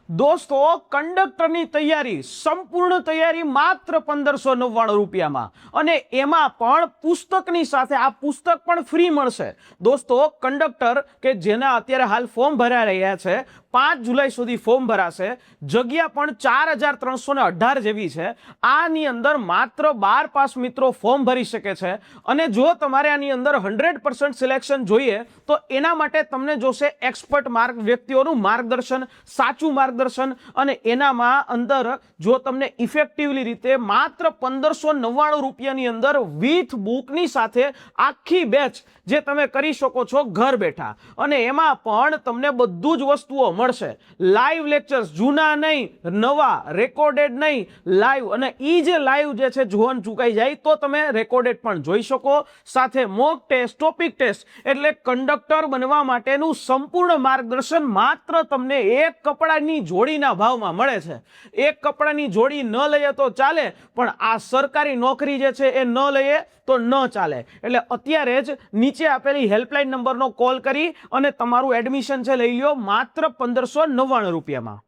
દોસ્તો કંડક્ટરની તૈયારી સંપૂર્ણ તૈયારી માત્ર 1599 રૂપિયામાં અને એમાં પણ પુસ્તકની સાથે આ પુસ્તક પણ ફ્રી મળશે। દોસ્તો કંડક્ટર કે જેના અત્યારે હાલ ફોર્મ ભરાઈ રહ્યા છે 5 જુલાઈ સુધી ફોર્મ ભરાશે। જગ્યા પણ 4318 જેવી છે। આની અંદર માત્ર 12 પાસ મિત્રો ફોર્મ ભરી શકે છે અને જો તમારે આની અંદર 100% સિલેક્શન જોઈએ તો એના માટે તમને જોશે એક્સપર્ટ વ્યક્તિઓનું માર્ગદર્શન, સાચું માર્ગદર્શન અને એનામાં અંદર જો તમને ઇફેક્ટિવલી રીતે માત્ર 1599 રૂપિયાની અંદર વિથ બુકની સાથે આખી બેચ જે તમે કરી શકો છો ઘર બેઠા અને એમાં પણ તમને બધું જ વસ્તુઓ મળશે। લાઈવ લેક્ચર્સ, જૂના નહીં, નવા, રેકોર્ડેડ નહીં, લાઈવ, અને ઈ જે લાઈવ જે છે જોવાનું ચૂકાઈ જાય તો તમે રેકોર્ડેડ પણ જોઈ શકો। સાથે મોક ટેસ્ટ, ટોપિક ટેસ્ટ, એટલે કંડક્ટર બનવા માટેનું સંપૂર્ણ માર્ગદર્શન માત્ર તમને એક કપડાની જોડીના ભાવમાં મળે છે। એક કપડાની જોડી ન લઈએ તો ચાલે, પણ આ સરકારી નોકરી જે છે એ ન લઈએ તો ન ચાલે। એટલે અત્યારે જ નીચે આપેલી હેલ્પલાઇન નંબરનો કોલ કરી અને તમારું એડમિશન છે લઈ લ્યો માત્ર 1599 રૂપિયામાં।